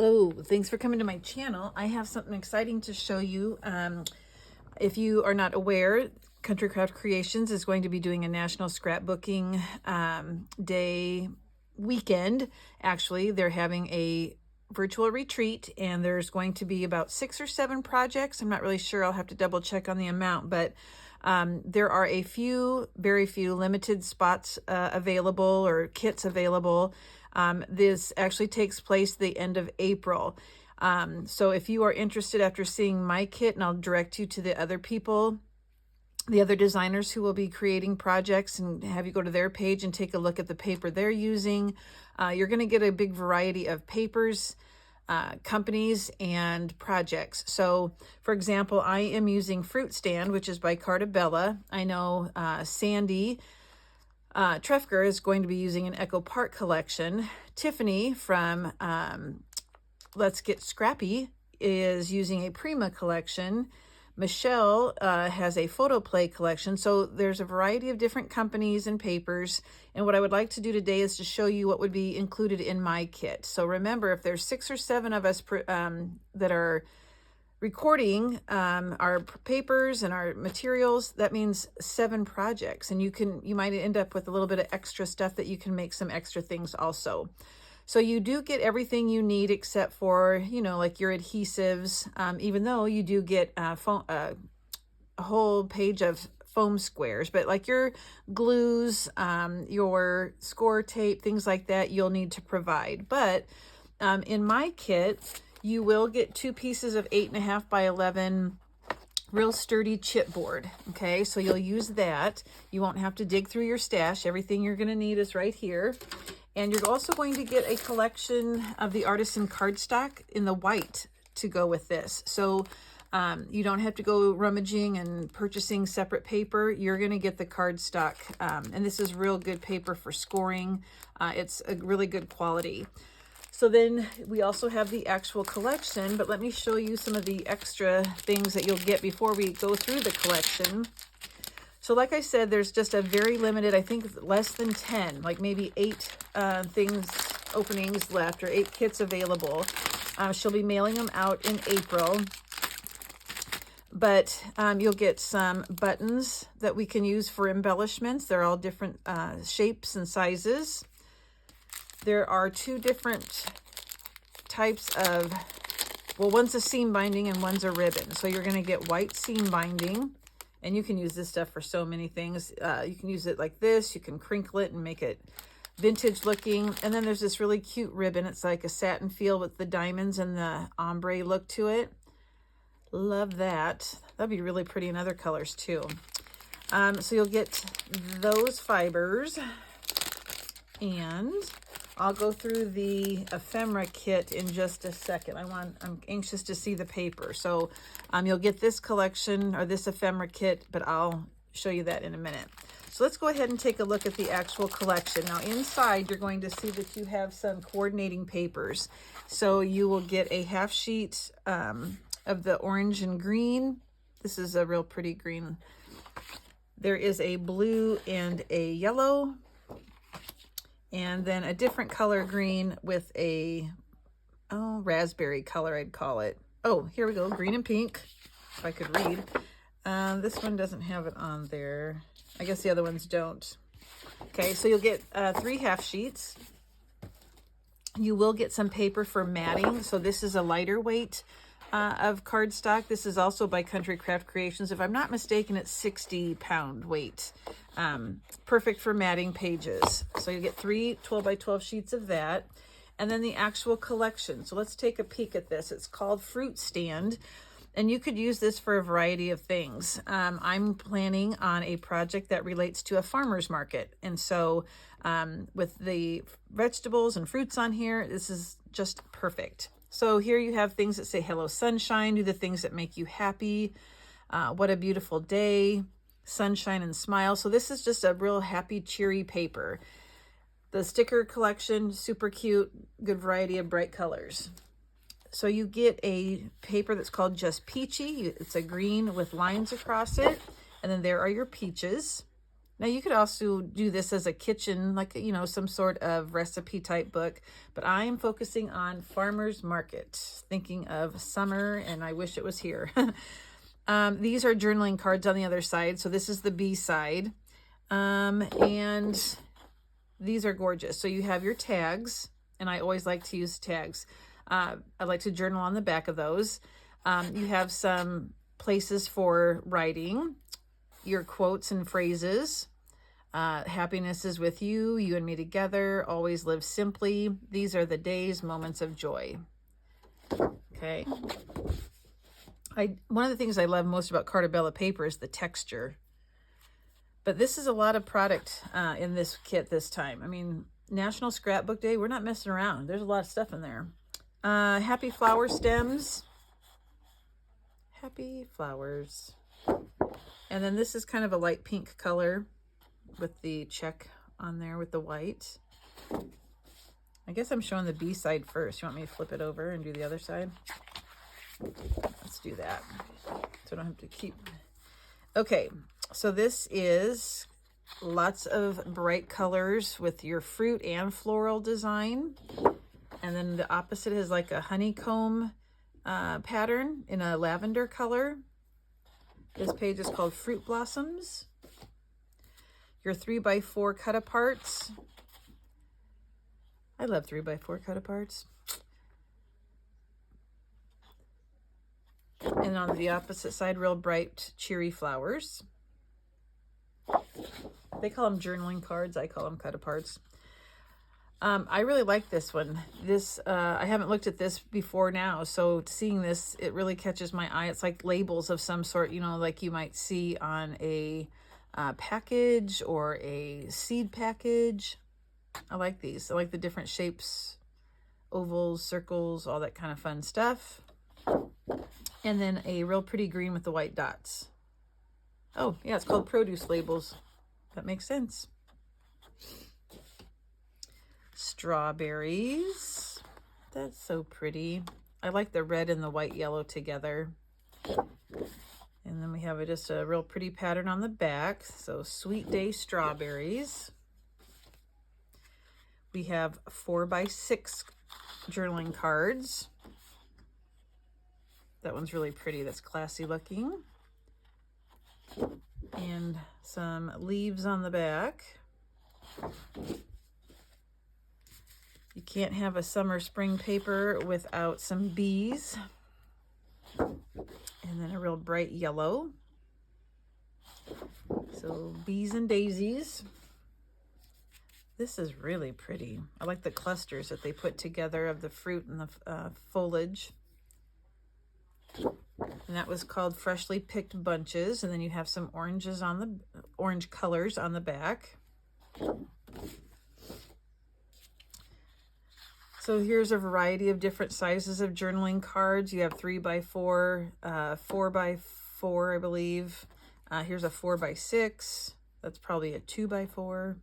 Hello, thanks for coming to my channel. I have something exciting to show you. If you are not aware, Country Craft Creations is going to be doing a National Scrapbooking Day weekend. Actually, they're having a virtual retreat, and there's going to be about 6 or 7 projects. I'm not really sure. I'll have to double check on the amount, but there are a few, very few limited spots available or kits available. This actually takes place the end of April. So if you are interested after seeing my kit, and I'll direct you to the other people, the other designers who will be creating projects, and have you go to their page and take a look at the paper they're using. You're going to get a big variety of papers, companies, and projects. So for example, I am using Fruit Stand, which is by Cartabella. I know Sandy Trefker is going to be using an Echo Park collection. Tiffany from Let's Get Scrappy is using a Prima collection. Michelle has a Photoplay collection. So there's a variety of different companies and papers. And what I would like to do today is to show you what would be included in my kit. So remember, if there's 6 or 7 of us that are recording our papers and our materials, that means 7 projects. And you might end up with a little bit of extra stuff that you can make some extra things also. So you do get everything you need except for, like your adhesives, even though you do get a whole page of foam squares, but like your glues, your score tape, things like that, you'll need to provide. But in my kit, you will get 2 pieces of 8.5 by 11 real sturdy chipboard. Okay, so you'll use that. You won't have to dig through your stash. Everything you're going to need is right here. And you're also going to get a collection of the artisan cardstock in the white to go with this. So you don't have to go rummaging and purchasing separate paper. You're going to get the cardstock. And this is real good paper for scoring. It's a really good quality. So then we also have the actual collection, but let me show you some of the extra things that you'll get before we go through the collection. So like I said, there's just a very limited, I think less than 10, like maybe 8 openings left, or 8 kits available. She'll be mailing them out in April. But you'll get some buttons that we can use for embellishments. They're all different shapes and sizes. There are 2 different types of, well, one's a seam binding and one's a ribbon. So you're going to get white seam binding. And you can use this stuff for so many things. You can use it like this. You can crinkle it and make it vintage looking. And then there's this really cute ribbon. It's like a satin feel with the diamonds and the ombre look to it. Love that. That'd be really pretty in other colors too. So you'll get those fibers. And I'll go through the ephemera kit in just a second. I'm anxious to see the paper. So you'll get this collection or this ephemera kit, but I'll show you that in a minute. So let's go ahead and take a look at the actual collection. Now inside, you're going to see that you have some coordinating papers. So you will get a half sheet of the orange and green. This is a real pretty green. There is a blue and a yellow. And then a different color green with a, raspberry color, I'd call it. Oh, here we go, green and pink, if I could read. This one doesn't have it on there. I guess the other ones don't. Okay, so you'll get 3 half sheets. You will get some paper for matting. So this is a lighter weight of cardstock. This is also by Country Craft Creations. If I'm not mistaken, it's 60-pound weight. Perfect for matting pages. So you get 3 12 by 12 sheets of that. And then the actual collection. So let's take a peek at this. It's called Fruit Stand. And you could use this for a variety of things. I'm planning on a project that relates to a farmer's market. And so with the vegetables and fruits on here, this is just perfect. So here you have things that say, hello sunshine, do the things that make you happy. What a beautiful day, sunshine and smile. So this is just a real happy, cheery paper. The sticker collection, super cute, good variety of bright colors. So you get a paper that's called Just Peachy. It's a green with lines across it. And then there are your peaches. Now you could also do this as a kitchen, like, you know, some sort of recipe type book, but I am focusing on farmer's market, thinking of summer, and I wish it was here. These are journaling cards on the other side. So this is the B side. And these are gorgeous. So you have your tags, and I always like to use tags. I like to journal on the back of those. You have some places for writing, your quotes and phrases. Happiness is with you, you and me together, always live simply. These are the days, moments of joy. Okay. One of the things I love most about Cartabella paper is the texture. But this is a lot of product in this kit this time. I mean, National Scrapbook Day, we're not messing around. There's a lot of stuff in there. Happy flower stems. Happy flowers. And then this is kind of a light pink color with the check on there with the white. I guess I'm showing the B side first. You want me to flip it over and do the other side? Let's do that so I don't have to keep. Okay, so this is lots of bright colors with your fruit and floral design. And then the opposite is like a honeycomb pattern in a lavender color. This page is called Fruit Blossoms. Your 3x4 cut aparts. I love 3x4 cut aparts. And on the opposite side, real bright, cheery flowers. They call them journaling cards. I call them cut aparts. I really like this one. This I haven't looked at this before now, so seeing this, it really catches my eye. It's like labels of some sort, you know, like you might see on a package or a seed package. I like these. I like the different shapes, ovals, circles, all that kind of fun stuff. And then a real pretty green with the white dots. Oh, yeah, it's called produce labels. That makes sense. Strawberries. That's so pretty. I like the red and the white yellow together. And then we have just a real pretty pattern on the back. So Sweet Day strawberries. We have 4x6 journaling cards. That one's really pretty. That's classy looking. And some leaves on the back. You can't have a summer spring paper without some bees. And then a real bright yellow. So bees and daisies. This is really pretty. I like the clusters that they put together of the fruit and the foliage. And that was called Freshly Picked Bunches. And then you have some oranges on the orange colors on the back. So here's a variety of different sizes of journaling cards. You have 3x4, 4x4, I believe. Here's a 4x6. That's probably a 2x4.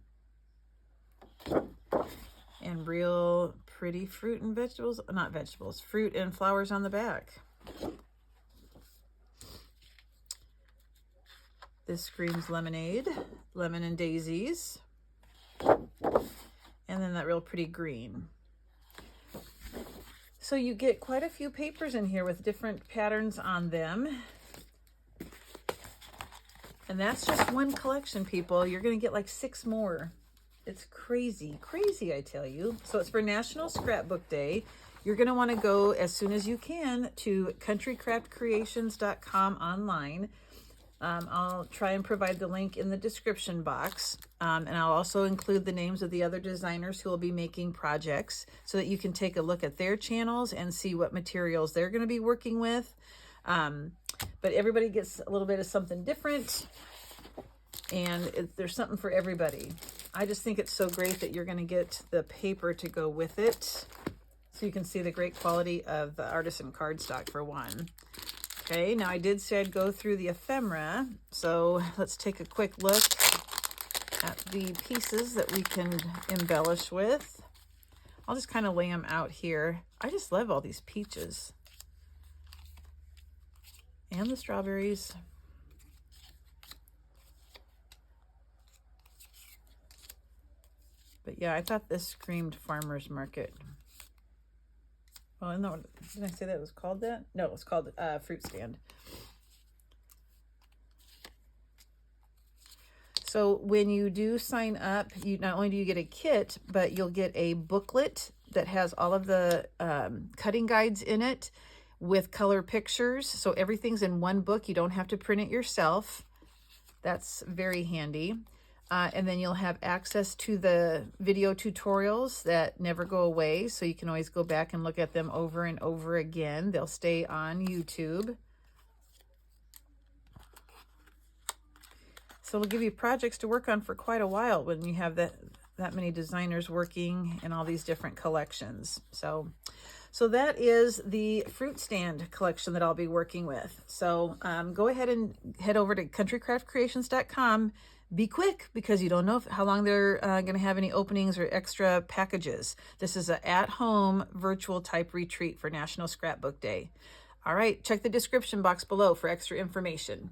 And real pretty fruit and vegetables, not vegetables, fruit and flowers on the back. This screams lemonade, lemon and daisies. And then that real pretty green. So you get quite a few papers in here with different patterns on them. And that's just one collection, people. You're going to get like 6 more. It's crazy, crazy, I tell you. So it's for National Scrapbook Day. You're going to want to go as soon as you can to countrycraftcreations.com online. I'll try and provide the link in the description box. And I'll also include the names of the other designers who will be making projects so that you can take a look at their channels and see what materials they're going to be working with. But everybody gets a little bit of something different, and there's something for everybody. I just think it's so great that you're going to get the paper to go with it, so you can see the great quality of the artisan cardstock for one. Okay, now I did say I'd go through the ephemera, so let's take a quick look at the pieces that we can embellish with. I'll just kind of lay them out here. I just love all these peaches. And the strawberries. But yeah, I thought this screamed farmer's market. Well, no, did I say that it was called that? No, it was called fruit stand. So when you do sign up, you not only do you get a kit, but you'll get a booklet that has all of the cutting guides in it with color pictures. So everything's in one book. You don't have to print it yourself. That's very handy. And then you'll have access to the video tutorials that never go away. So you can always go back and look at them over and over again. They'll stay on YouTube. So it'll give you projects to work on for quite a while when you have that many designers working in all these different collections. So that is the fruit stand collection that I'll be working with. So go ahead and head over to countrycraftcreations.com. Be quick, because you don't know how long they're going to have any openings or extra packages. This is an at-home virtual type retreat for National Scrapbook Day. All right, check the description box below for extra information.